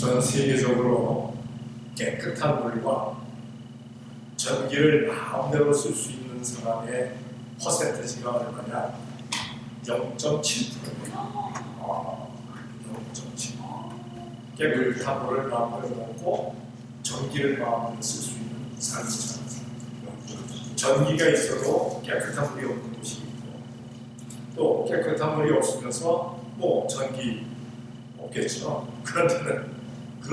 전 세계적으로 깨끗한 물과 전기를 마음대로 쓸 수 있는 사람의 퍼센티지가 얼마냐? 0.7%예요. 0.7%. 깨끗한 물을 마음대로 먹고 전기를 마음대로 쓸 수 있는 삶을 사는 사람. 전기가 있어도 깨끗한 물이 없는 곳이 있고, 또 깨끗한 물이 없으면서 뭐 전기 없겠죠. 그런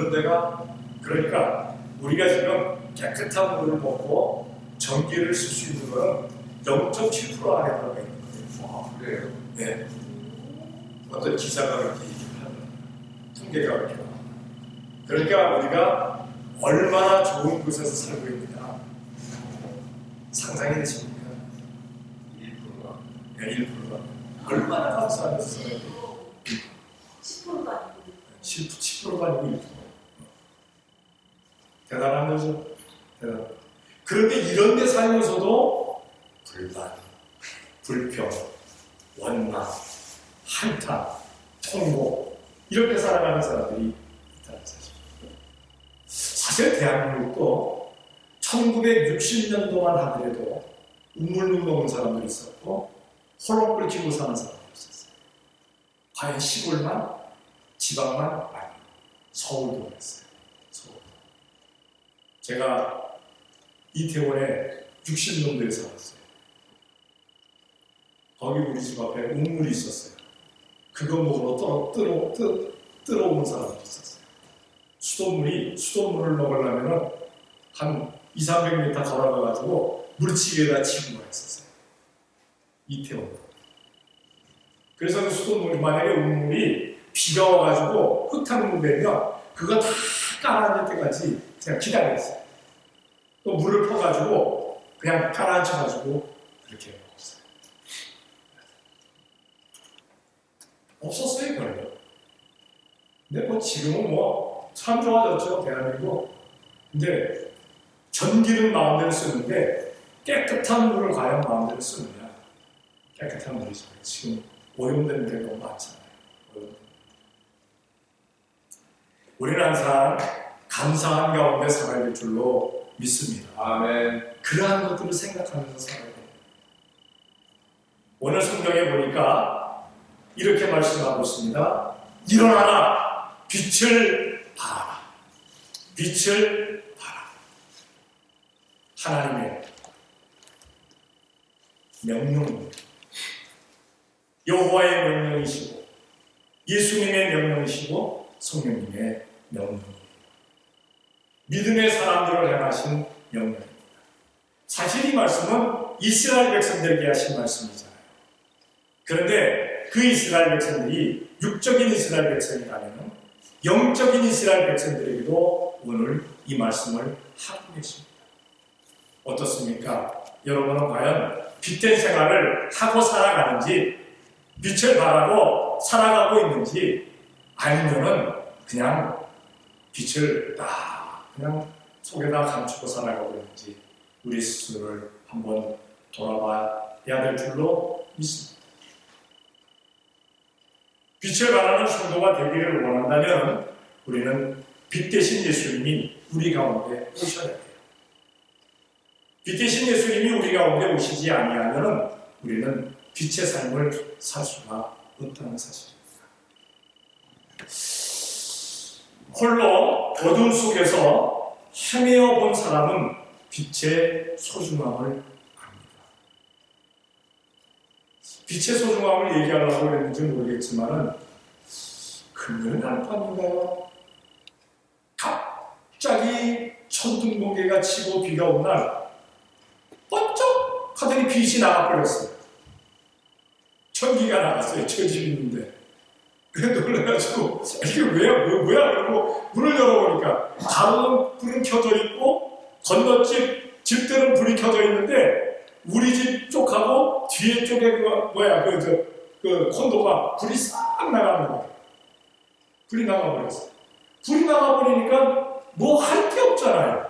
데가 그러니까 우리가 지금 깨끗한 물을 먹고 전기를 쓸 수 있는 것은 0.7% 안에 들어가 있는 거예요. 그래요? 네. 어떤 기사가 그렇게 얘기를 하는 통계가 그렇게 나옵니다. 그러니까 우리가 얼마나 좋은 곳에서 살고 있느냐 상상이 되십니까? 1%가? 네, 1%가 얼마나 감사하면서 살아야 돼요? 10%가 아니고 10%가 아니고 1%. 대단한 거죠. 대단한. 그런데 이런 데 살면서도 불만, 불평, 원망, 한탄, 통고 이렇게 살아가는 사람들이 있다는 사실입니다. 사실 대한민국도 1960년도만 하더라도 우물물 먹은 사람들이 있었고 홀로 끓이고 사는 사람들이 있었어요. 과연 시골만? 지방만? 아니, 서울도 그랬어요. 서울. 제가 이태원에 60년도에 살았어요. 거기 우리 집 앞에 우물이 있었어요. 그거 먹으러 들어오는 사람들이 있었어요. 수돗물을 먹으려면 한 200~300m 걸어가가지고 물치기에다 치고 했었어요. 이태원. 그래서 그 수돗물이 만약에 우물이 비가 와가지고 흙탕물 되면 그거 다 가라앉을 때까지 그냥 기다렸어요. 또 물을 퍼가지고 그냥 가라앉혀가지고 그렇게 먹었어요. 없었어요, 별로. 근데 뭐 지금은 뭐 참 좋아졌죠, 대한민국. 근데 전기는 마음대로 쓰는데 깨끗한 물을 과연 마음대로 쓰느냐? 깨끗한 물이죠. 지금 오염된 데가 너무 많잖아요. 우리는 항상 감사한 가운데 살아야 될 줄로 믿습니다. 아멘. 그러한 것들을 생각하면서 살아야 돼요. 오늘 성경에 보니까 이렇게 말씀하고 있습니다. 일어나라! 빛을 발하라. 빛을 발하라. 하나님의 명령입니다. 여호와의 명령이시고 예수님의 명령이시고 성령님의 명령입니다. 믿음의 사람들을 향하신 명령입니다. 사실 이 말씀은 이스라엘 백성들에게 하신 말씀이잖아요. 그런데 그 이스라엘 백성들이 육적인 이스라엘 백성이라면 영적인 이스라엘 백성들에게도 오늘 이 말씀을 하고 계십니다. 어떻습니까? 여러분은 과연 빛된 생활을 하고 살아가는지, 빛을 발하고 살아가고 있는지, 아니면은 그냥 빛을 그냥 속에다 감추고 살아가고 있는지 우리 스스로를 한번 돌아봐야 될 줄로 믿습니다. 빛을 발하는 성도가 되기를 원한다면 우리는 빛 대신 예수님이 우리 가운데 오셔야 돼요. 빛 대신 예수님이 우리 가운데 오시지 아니하면 우리는 빛의 삶을 살 수가 없다는 사실입니다. 홀로 어둠 속에서 헤매어 본 사람은 빛의 소중함을 압니다. 빛의 소중함을 얘기하려고 했는지 모르겠지만 금요일 날 밤인가요? 갑자기 천둥번개가 치고 비가 온 날 번쩍 하더니 빛이 나가버렸어요. 전기가 나갔어요. 저 집 있는데. 그래 놀라가지고 이게 뭐야? 그러고 문을 열어보니까 다른 불은 켜져 있고 건너집 집들은 불이 켜져 있는데 우리 집 쪽하고 뒤에 쪽에 그 콘도가 불이 싹 나가는 거예요. 불이 나가버렸어요. 불이 나가버리니까 뭐 할 게 없잖아요.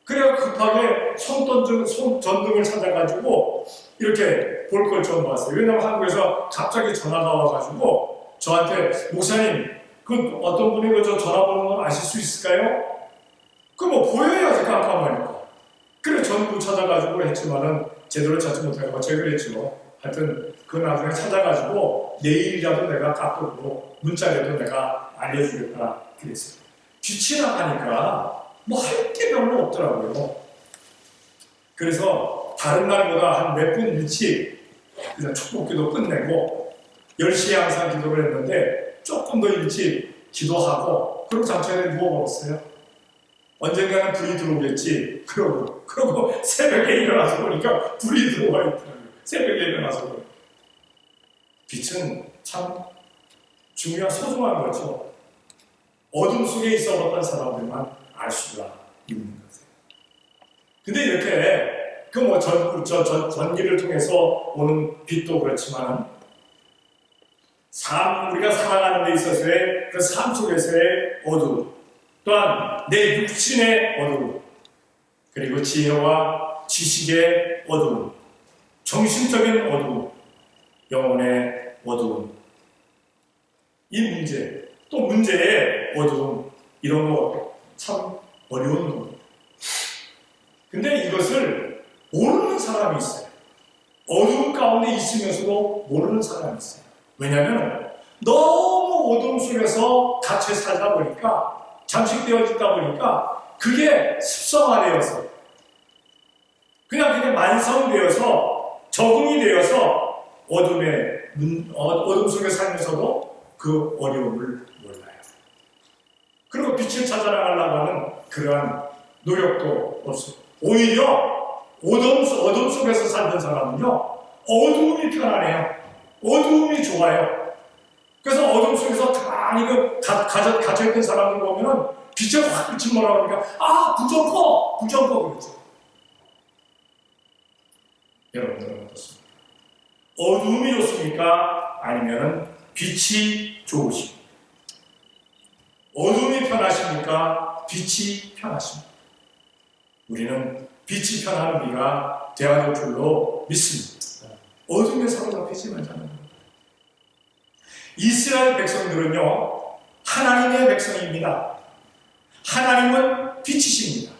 그래서 급하게 손전등을 찾아가지고 이렇게 볼 걸 좀 봤어요. 왜냐면 한국에서 갑자기 전화가 와가지고 저한테 목사님 그 어떤 분이 그 전화번호 아실 수 있을까요? 그 뭐 보여야지 깜깜하니까. 그래 전부 찾아가지고 했지만은 제대로 찾지 못하고 제가 그랬죠. 하여튼 그 나중에 찾아가지고 내일이라도 내가 카톡으로 문자라도 내가 알려주겠다 그랬어요. 빛이 나가니까 뭐 할 게 별로 없더라고요. 그래서 다른 날보다 한 몇 분 일찍 그냥 축복기도 끝내고 10시에 항상 기도를 했는데 조금 더 일찍 기도하고 그리고 잠자리에 누워버렸어요. 언젠가는 불이 들어오겠지. 그러고 새벽에 일어나서 보니까 불이 들어와 있더라고요. 새벽에 일어나서 보니까. 빛은 참 중요한 소중한 거죠. 어둠 속에 있어봤던 사람들만 알 수가 있는 거죠. 근데 이렇게 전기를 통해서 오는 빛도 그렇지만 우리가 살아가는 데 있어서의 그 삶 속에서의 어둠, 또한 내 육신의 어둠, 그리고 지혜와 지식의 어둠, 정신적인 어둠, 영혼의 어둠, 이 문제, 또 문제의 어둠, 이런 거 참 어려운 겁니다. 근데 이것을 모르는 사람이 있어요. 어둠 가운데 있으면서도 모르는 사람이 있어요. 왜냐하면 너무 어둠 속에서 갇혀 살다 보니까, 잠식되어 있다 보니까 그게 습성화되어서 그냥 만성되어서 적응이 되어서 어둠 속에 살면서도 그 어려움을 몰라요. 그리고 빛을 찾아나가려고 하는 그러한 노력도 없어요. 오히려 어둠 속에서 살던 사람은요, 어두움이 편안해요. 어두움이 좋아요. 그래서 어둠 속에서 가만히 갇혀있던 사람들 보면은 빛을 확 비친다고 그러니까, 부정거! 그랬죠. 여러분들은 어떻습니까? 어두움이 좋습니까? 아니면 빛이 좋으십니까? 어둠이 편하십니까? 빛이 편하십니까? 우리는 빛이 편한 우리가 되어야 될 줄로 믿습니다. 어둠에 사로잡히지만 않는 겁니다. 이스라엘 백성들은요, 하나님의 백성입니다. 하나님은 빛이십니다.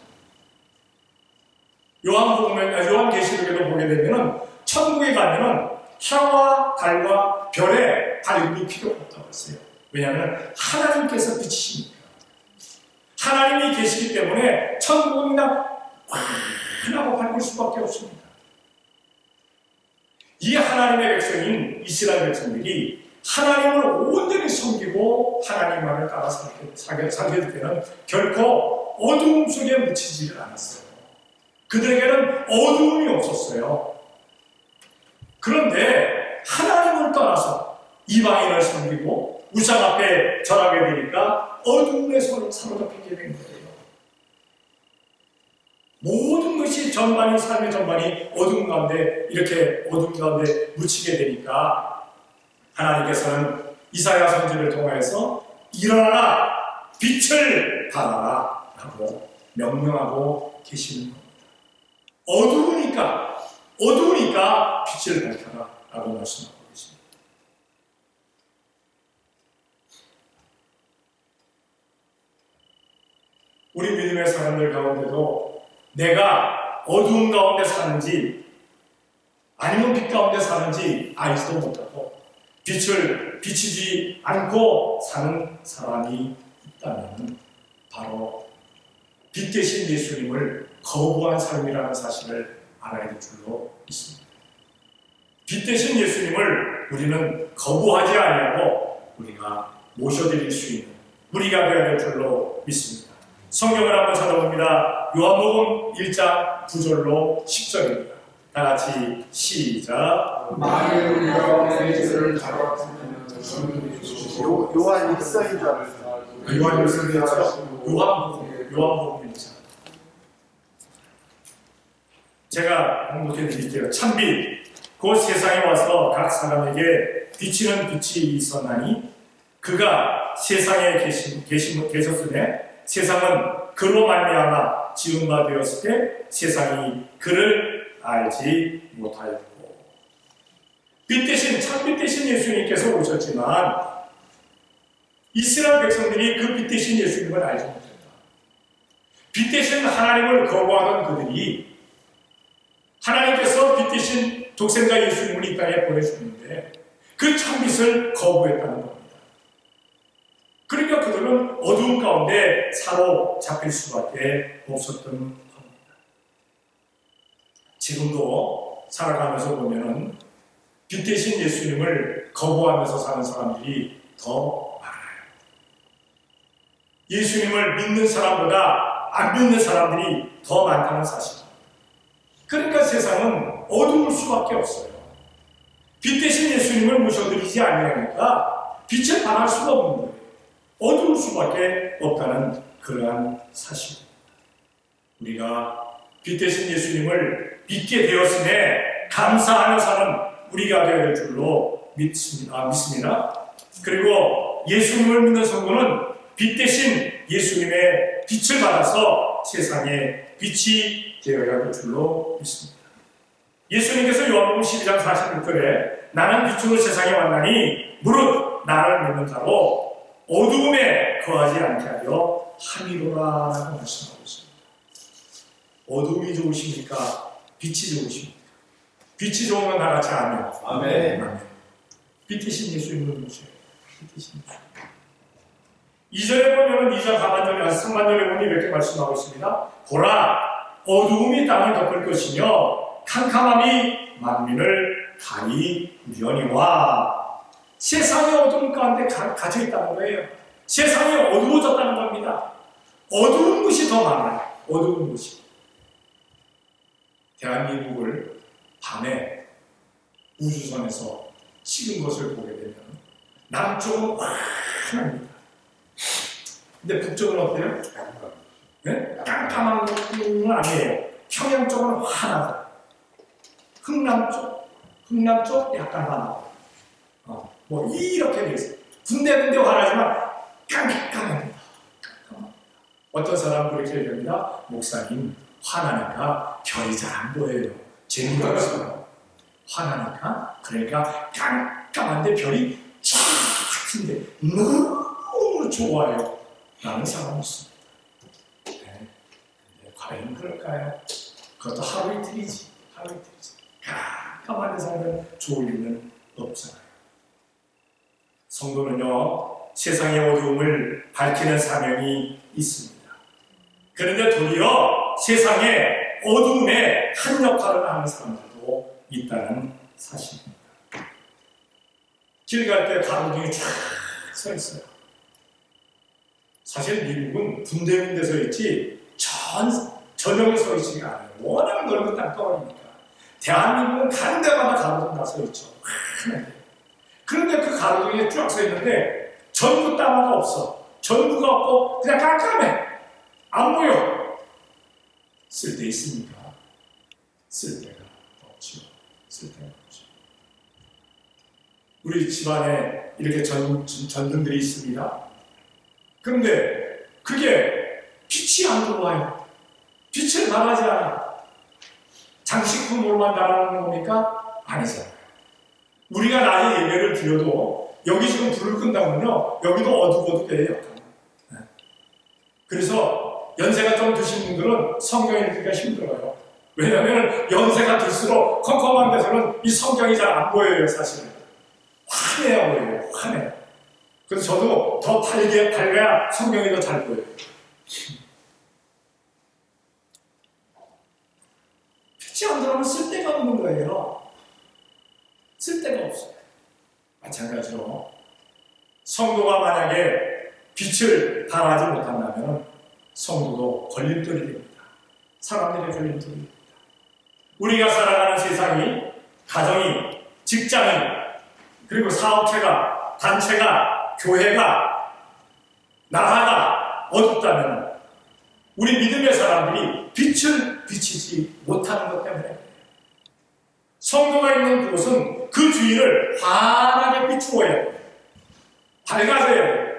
요한계시록에도 보게 되면은 천국에 가면은 해와 달과 별의 밝음이 필요 없다고 했어요. 왜냐하면 하나님께서 빛이십니다. 하나님이 계시기 때문에 천국은 그냥 환하고 밝을 수밖에 없습니다. 이 하나님의 백성인 이스라엘 백성들이 하나님을 온전히 섬기고 하나님만을 따라 살게 될 때는 결코 어두움 속에 묻히지를 않았어요. 그들에게는 어두움이 없었어요. 그런데 하나님을 떠나서 이방인을 섬기고 우상 앞에 절하게 되니까 어두움에 사로잡히게 된 거예요. 모든 것이 삶의 전반이 어둠 가운데 묻히게 되니까 하나님께서는 이사야 선지를 통해서 일어나라, 빛을 발하라 하고 명령하고 계시는 겁니다. 어두우니까 빛을 밝혀라 라고 말씀하고 계십니다. 우리 믿음의 사람들 가운데도 내가 어두운 가운데 사는지 아니면 빛 가운데 사는지 알지도 못하고 빛을 비치지 않고 사는 사람이 있다면 바로 빛 대신 예수님을 거부한 삶이라는 사실을 알아야 될 줄로 믿습니다. 빛 대신 예수님을 우리는 거부하지 아니하고 우리가 모셔드릴 수 있는 우리가 되어야 될 줄로 믿습니다. 성경을 한번 찾아봅니다. 요한복음 1장 9절로 10절입니다. 다 같이 시작. 만일 우리가 내 죄를 잡았으면 요한 1서인 줄 알았어요. 요한 1서였죠. 요한복음 1장. 제가 공독해 드릴게요. 참빛 곧 세상에 와서 각 사람에게 비치는 빛이 있었나니 그가 세상에 계셨으되 세상은 그로 말미암아 지은 바 되었을 때 세상이 그를 알지 못하였고 빛 대신 참빛 대신 예수님께서 오셨지만 이스라엘 백성들이 그 빛 대신 예수님을 알지 못했다. 빛 대신 하나님을 거부하던 그들이 하나님께서 빛 대신 독생자 예수님을 이 땅에 보내주는데 그 참빛을 거부했다는 겁니다. 그러니까 그들은 어두운 가운데 사로잡힐 수밖에 없었던 겁니다. 지금도 살아가면서 보면은 빛 대신 예수님을 거부하면서 사는 사람들이 더 많아요. 예수님을 믿는 사람보다 안 믿는 사람들이 더 많다는 사실입니다. 그러니까 세상은 어두울 수밖에 없어요. 빛 대신 예수님을 모셔드리지 않으니까 빛을 발할 수가 없는 거예요. 어두울 수밖에 없다는 그러한 사실입니다. 우리가 빛 대신 예수님을 믿게 되었음에 감사하며 사는 우리가 되어야 될 줄로 믿습니다. 그리고 예수님을 믿는 성도는 빛 대신 예수님의 빛을 받아서 세상에 빛이 되어야 할 줄로 믿습니다. 예수님께서 요한복음 12장 46절에 나는 빛으로 세상에 왔나니 무릇 나를 믿는 자로 어두움에 거하지 않게 하려 함이로라라고 말씀하고 있습니다. 어두움이 좋으십니까? 빛이 좋으십니까? 빛이 좋은 건 다 같이 아멘. 아멘. 빛 대신 예수님을 모셔요. 빛 대신 예수님. 2절에 보면 2절 하반절에 3반절에 보니 이렇게 말씀하고 있습니다. 보라 어두움이 땅을 덮을 것이며 캄캄함이 만민을 가리우려니와 세상의 어두움 가운데 갇혀 있다는 거예요. 세상이 어두워졌다는 겁니다. 어두운 것이 더 많아요. 어두운 것이. 대한민국을 밤에 우주선에서 찍은 것을 보게 되면 남쪽은 환합니다. 근데 북쪽은 어때요? 네? 깜깜한 것은 아니에요. 평양 쪽은 환하다. 흥남 쪽 약간 환하고. 뭐 이렇게 돼 있어요. 군데군데 환하지만 깜깜합니다. 어떤 사람은 그렇게 얘기합니다. 목사님 화나니까 별이 잘 안 보여요. 재미가 없어요. 화나니까 그러니까 깜깜한데 별이 쫙인데 너무 좋아요. 라는 사람이 있습니다. 네. 과연 그럴까요? 그것도 하루 이틀이지. 깜깜한 데서는 좋을 일은 없잖아요. 성도는요, 세상의 어두움을 밝히는 사명이 있습니다. 그런데 도리어 세상의 어두움에 한 역할을 하는 사람들도 있다는 사실입니다. 길 갈 때 가로등이 쫙 서 있어요. 사실 미국은 군데군데 서 있지 전역에 서 있지가 않아요. 워낙 넓은 땅덩어리니까. 대한민국은 가는 데마다 가로등 다 서 있죠. 그런데 그 가로등에 쫙 서 있는데 전구 따마가 없어. 전구가 없고 그냥 깜깜해. 안 보여. 쓸 데 있습니까? 쓸 데가 없죠. 우리 집안에 이렇게 전등들이 있습니다. 그런데 그게 빛이 안 들어와요. 빛을 발하지 않아. 장식품으로만 달아놓는 겁니까? 아니잖아요. 우리가 낮에 예배를 드려도 여기 지금 불을 끈다면요, 여기도 어둑어둑해요. 그래서 연세가 좀 드신 분들은 성경 읽기가 힘들어요. 왜냐하면 연세가 들수록 컴컴한 데서는 이 성경이 잘 안 보여요, 사실은. 환해야 보여요, 환해. 그래서 저도 더 밝아야 성경이 더 잘 보여요. 빛이 안 들어오면 쓸데가 없는 거예요. 쓸데가 없어요. 마찬가지로 성도가 만약에 빛을 발하지 못한다면 성도도 걸림돌이 됩니다. 사람들의 걸림돌이 됩니다. 우리가 살아가는 세상이, 가정이, 직장이, 그리고 사업체가, 단체가, 교회가, 나라가 어둡다면 우리 믿음의 사람들이 빛을 비치지 못하는 것 때문에 성도가 있는 곳은 그 주위를 환하게 비추어야 돼요. 밝아져야 돼요.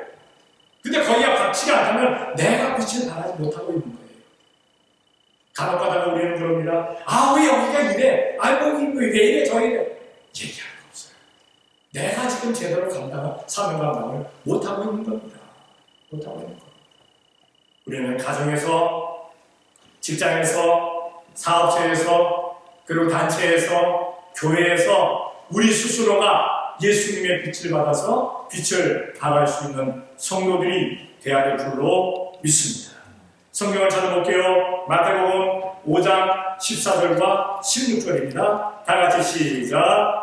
근데 거기가 밝지가 않다면 내가 빛을 발하지 못하고 있는 거예요. 간혹 가다가 우리는 그럽니다. 아, 왜 여기가 이래? 아, 뭐 왜 이래? 저 이래? 얘기할 거 없어요. 내가 지금 제대로 사명 감당을 못하고 있는 겁니다. 못하고 있는 겁니다. 우리는 가정에서, 직장에서, 사업체에서, 그리고 단체에서, 교회에서 우리 스스로가 예수님의 빛을 받아서 빛을 발할 수 있는 성도들이 되어야 될 줄로 믿습니다. 성경을 찾아볼게요. 마태복음 5장 14절과 16절입니다. 다 같이 시작.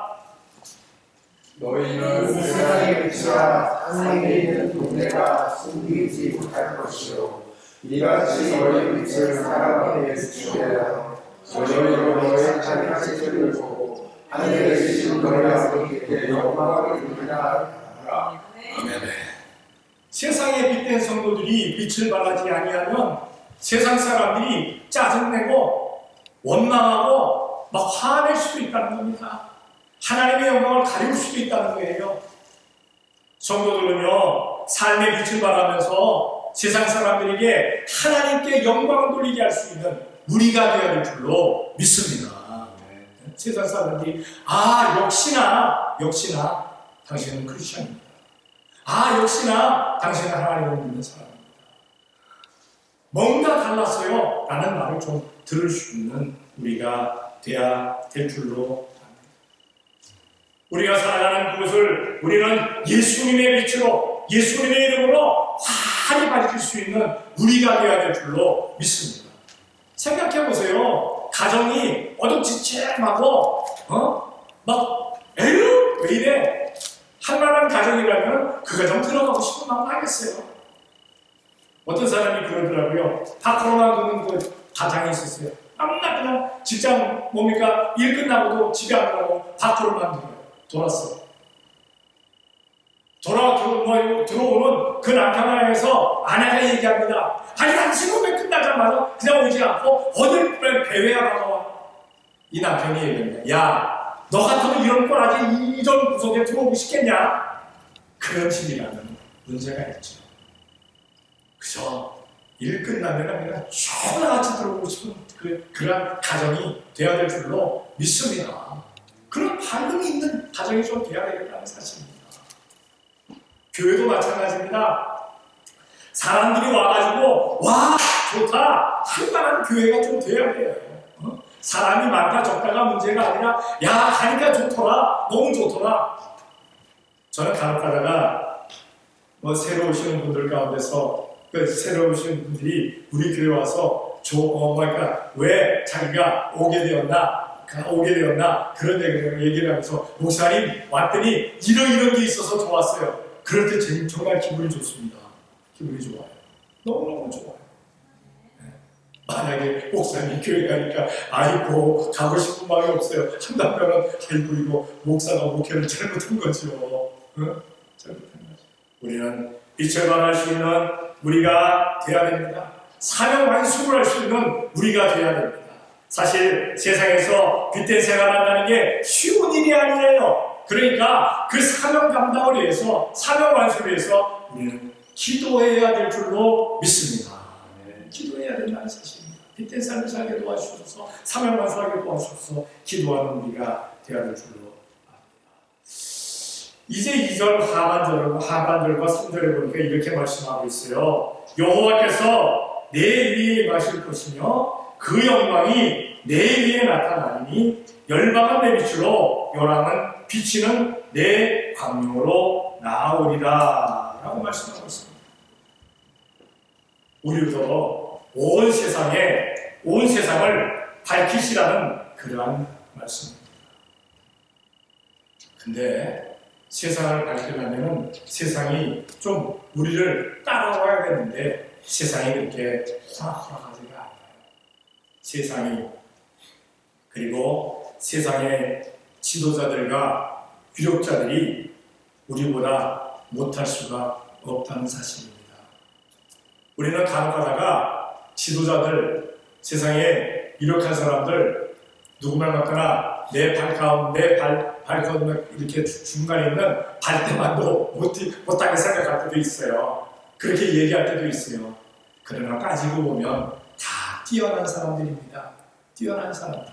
너희는 세상의 빛이라 세상에 있는 동네가 숨기지 못할 것이요 이같이 너희 빛을 사람 앞에 비추게 하여 저희로 너희 자기 책을 보고 하늘에 계신 너희 아버지께 영광을 돌리라 하라. 아멘. 세상에 빛된 성도들이 빛을 발하지 아니하면 세상 사람들이 짜증내고 원망하고 막 화낼 수도 있다는 겁니다. 하나님의 영광을 가리울 수도 있다는 거예요. 성도들은요, 삶의 빛을 발하면서 세상 사람들에게 하나님께 영광을 돌리게 할 수 있는 우리가 되어야 될 줄로 믿습니다. 세상 사람들이 역시나 당신은 크리스천입니다. 역시나 당신은 하나님을 믿는 사람입니다. 뭔가 달랐어요 라는 말을 좀 들을 수 있는 우리가 되어야 될 줄로 압니다. 우리가 살아가는 그것을 우리는 예수님의 빛으로, 예수님의 이름으로 환히 밝힐 수 있는 우리가 되어야 될 줄로 믿습니다. 생각해보세요. 가정이 어둑지책하고 에휴 왜 이래? 한만한 가정이라면 그 가정 들어가고 싶은 마음 하겠어요. 어떤 사람이 그러더라고요. 밖으로만 두는 그 가장이 있었어요. 아무나 그냥 직장 일 끝나고도 집에 안 가고 밖으로만 돌았어요. 들어오는 그 남편을 향해서 아내가 얘기합니다. 당신 오면 끝나자마자 그냥 오지 않고 어딜 배회하러 나와. 이 남편이 얘기합니다. 야, 너 같으면 이런 꼴하지 이런 구석에 들어오고 싶겠냐? 그런 집이라면 문제가 있죠. 그저 일 끝나면 그냥 초나같이 들어오고 싶은 그런 가정이 되어야 될 줄로 믿습니다. 그런 밝음이 있는 가정이 좀 되어야 되겠다는 사실입니다. 교회도 마찬가지입니다. 사람들이 와가지고 좋다 할만한 교회가 좀 되어야 돼요. 사람이 많다 적다가 문제가 아니라 가니까 좋더라, 너무 좋더라. 저는 간혹 가다가 새로 오시는 분들 가운데서 새로 오시는 분들이 우리 교회 와서 왜 자기가 오게 되었나 그런 얘기를 하면서 목사님 왔더니 이런 게 있어서 좋았어요. 그럴 때 정말 기분이 좋습니다. 기분이 좋아요. 너무너무 좋아요. 만약에 목사님 교회 가니까 가고 싶은 마음이 없어요. 한다면은 이거 목사가 목회를 잘못한 거죠. 잘못한 거죠. 우리는 빛을 발할 수 있는 우리가 되어야 됩니다. 사명 완수를 할 수 있는 우리가 되어야 됩니다. 사실 세상에서 빛된 생활한다는 게 쉬운 일이 아니에요. 그러니까 그 사명 감당을 위해서, 사명 완수를 위해서 우리는 기도해야 될 줄로 믿습니다. 기도해야 된다는 사실입니다. 빛된 삶을 살게 도와주셔서, 사명 완수하게 도와주셔서 기도하는 우리가 되어야 될 줄로 압니다. 이제 2절 하반절과 3절에 보니까 이렇게 말씀하고 있어요. 여호와께서 내 위에 임하실 것이며 그 영광이 내 위에 나타나니 열방은 내 빛으로 요람은 비치는 내 광명으로 나오리라 라고 말씀하고 있습니다. 우리도 온 세상을 밝히시라는 그러한 말씀입니다. 근데 세상을 밝히려면 세상이 좀 우리를 따라와야겠는데 세상이 그렇게 호락호락하지가 않아요. 세상이, 그리고 세상의 지도자들과 유력자들이 우리보다 못할 수가 없다는 사실입니다. 우리는 간혹가다가 지도자들, 세상에 유력한 사람들 누구만 같거나 내 발가운데 이렇게 중간에 있는 발대만도 못하게 생각할 때도 있어요. 그렇게 얘기할 때도 있어요. 그러나 따지고 보면 다 뛰어난 사람들입니다. 뛰어난 사람들.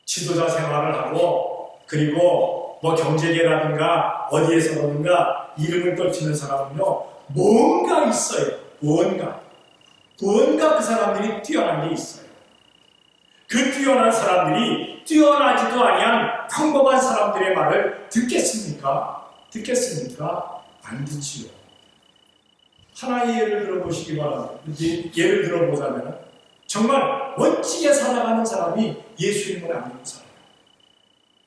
지도자 생활을 하고 그리고 뭐 경제계라든가 어디에서든가 이름을 떨치는 사람은요, 뭔가 있어요. 뭔가 그 사람들이 뛰어난 게 있어요. 그 뛰어난 사람들이 뛰어나지도 아니한 평범한 사람들의 말을 듣겠습니까? 안 듣지요. 하나의 예를 들어보시기 바랍니다. 예를 들어보자면 정말 멋지게 살아가는 사람이 예수님을 안 믿고 살아요.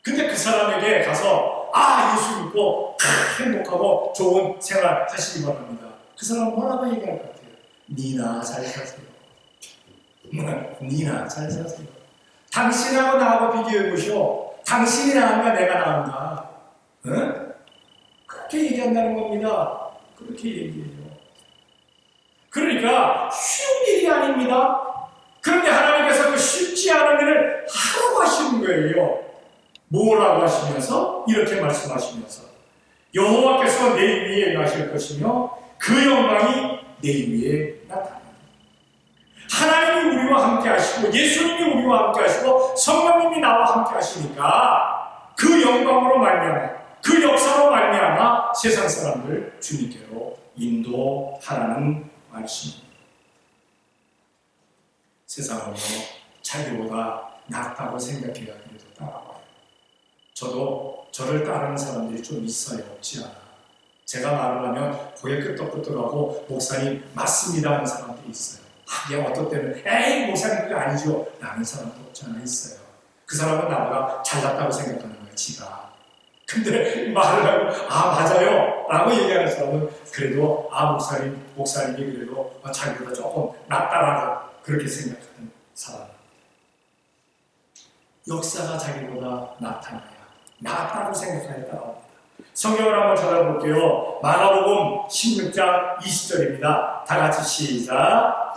근데 그 사람에게 가서 예수 믿고 행복하고 좋은 생활 하시기 바랍니다. 그 사람은 뭐라고 얘기할 것 같아요? 니나 잘 사세요. 니나 잘 사세요. 당신하고 나하고 비교해보시오. 당신이 나은가 내가 나은가? 응? 그렇게 얘기한다는 겁니다. 그렇게 얘기해요. 그러니까 쉬운 일이 아닙니다. 그런데 하나님께서 그 쉽지 않은 일을 하라고 하시는 거예요. 뭐라고 하시면서? 이렇게 말씀하시면서 여호와께서 내 위에 나실 것이며 그 영광이 내 위에 나타납니다. 하나님이 우리와 함께 하시고 예수님이 우리와 함께 하시고 성령님이 나와 함께 하시니까 그 영광으로 말미암아 그 역사로 말미암아 세상 사람들 주님께로 인도하라는 말씀입니다. 세상은요 자기보다 낫다고 생각해야 그래도 따라와요. 저도 저를 따르는 사람들이 좀 있어요. 없지 않아. 제가 말을 하면 고개 끄덕끄덕하고 목사님 맞습니다 하는 사람들이 있어요. 어떤 때는 에이 목사님 그게 아니죠 라는 사람도 없지 않아 있어요. 그 사람은 나보다 잘났다고 생각하는 거예요. 지가. 근데 말을 하고 맞아요 라고 얘기하는 사람은 그래도 목사님이 그래도 자기보다 조금 낫다라고 그렇게 생각하는 사람. 역사가 자기보다 나타나야 낫다고 생각하여 따라옵니다. 성경을 한번 찾아볼게요. 마가복음 16장 20절입니다. 다 같이 시작.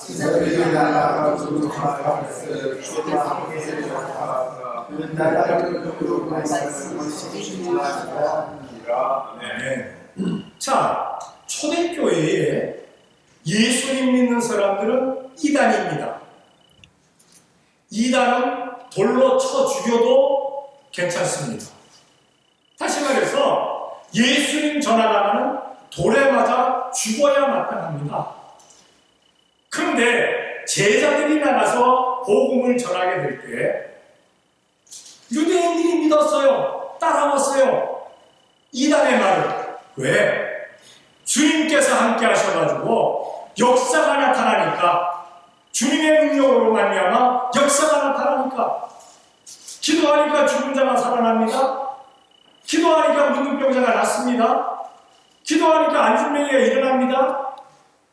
네. 자, 초대교회에 예수님 믿는 사람들은 이단입니다. 이단은 돌로 쳐 죽여도 괜찮습니다. 다시 말해서 예수님 전하다가는 돌에 맞아 죽어야 마땅합니다. 그런데 제자들이 나가서 복음을 전하게 될 때 유대인들이 믿었어요. 따라왔어요. 이단의 말을. 왜? 주님께서 함께 하셔가지고 역사가 나타나니까 주님의 능력으로 말미암아 역사가 나타나니까 기도하니까 죽은 자가 살아납니다. 기도하니까 문둥병자가 낫습니다. 기도하니까 안진뱅이가 일어납니다.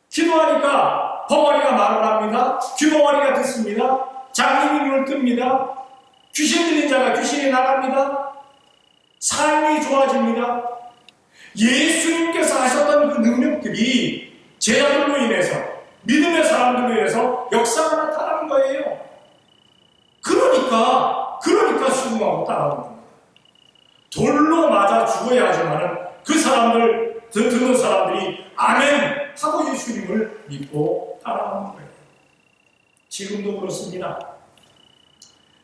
기도하니까 벙어리가 말을 합니다. 귀벙어리가 듣습니다. 장님이 눈을 뜹니다. 귀신 들린 자가 귀신이 나갑니다. 삶이 좋아집니다. 예수님께서 하셨던 그 능력들이 제자들로 인해서 믿음의 사람들로 인해서 역사가 나타나는 거예요. 그러니까 수긍하고 따라오는 겁니다. 돌로 맞아 죽어야 하지만은 그 사람들 듣는 사람들이 아멘 하고 예수님을 믿고 따라오는 거예요. 지금도 그렇습니다.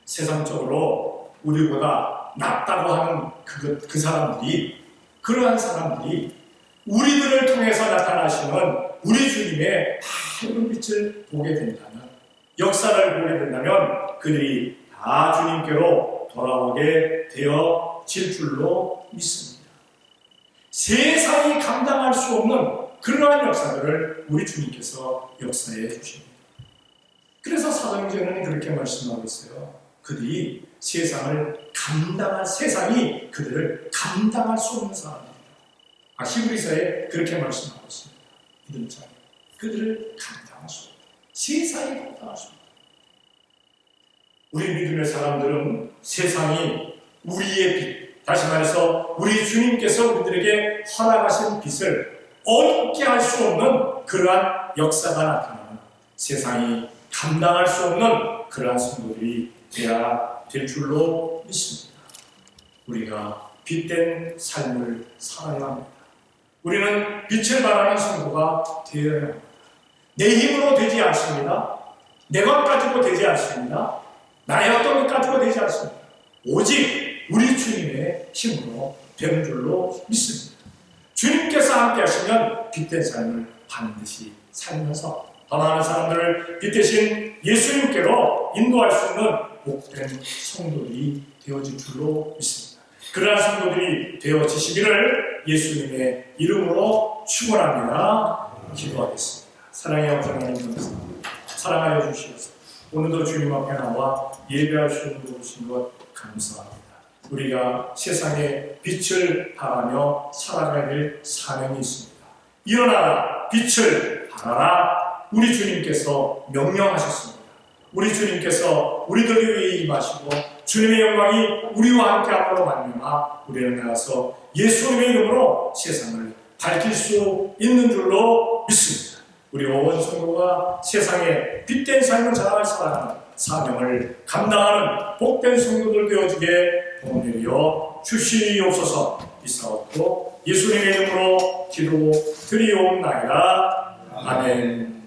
세상적으로 우리보다 낫다고 하는 그 사람들이 그러한 사람들이 우리들을 통해서 나타나시는 우리 주님의 밝은 빛을 보게 된다면 역사를 보게 된다면 그들이 다 주님께로 돌아오게 되어질 줄로 믿습니다. 세상이 감당할 수 없는 그러한 역사들을 우리 주님께서 역사해 주십니다. 그래서 사도행전은 그렇게 말씀하고 있어요. 그들이 세상이 그들을 감당할 수 없는 사람입니다. 히브리서에 그렇게 말씀하고 있습니다. 믿음 자녀. 그들을 감당할 수 없다. 세상이 감당할 수 없다. 우리 믿음의 사람들은 세상이 우리의 빛, 다시 말해서 우리 주님께서 우리들에게 허락하신 빛을 어둡게 할 수 없는 그러한 역사가 나타나는 세상이 감당할 수 없는 그러한 성도들이 되어야 될 줄로 믿습니다. 우리가 빛된 삶을 살아야 합니다. 우리는 빛을 발하는 성도가 되어야 합니다. 내 힘으로 되지 않습니다. 내 것 가지고 되지 않습니다. 나의 어떤 것 가지고 되지 않습니다. 오직 우리 주님의 힘으로 되는 줄로 믿습니다. 주님께서 함께 하시면 빛된 삶을 반드시 살면서 더 많은 사람들을 빛 대신 예수님께로 인도할 수 있는 복된 성도들이 되어질 줄로 믿습니다. 그러한 성도들이 되어지시기를 예수님의 이름으로 축원합니다. 기도하겠습니다. 사랑의 아버지 하나님 감사합니다. 사랑하여 주시옵소서. 오늘도 주님 앞에 나와 예배할 수 있는 것인 것 감사합니다. 우리가 세상에 빛을 발하며 살아가야 될 사명이 있습니다. 일어나라, 빛을 발하라. 우리 주님께서 명령하셨습니다. 우리 주님께서 우리들 위해 임하시고 주님의 영광이 우리와 함께함으로 말미암아 우리는 나가서 예수님의 이름으로 세상을 밝힐 수 있는 줄로 믿습니다. 우리 온 성도가 세상에 빛된 삶을 살아갈 사명을 감당하는 복된 성도들 되어지게 도움내려 주시옵소서. 이사옵고 예수님의 이름으로 기도 드리옵나이다. 아멘.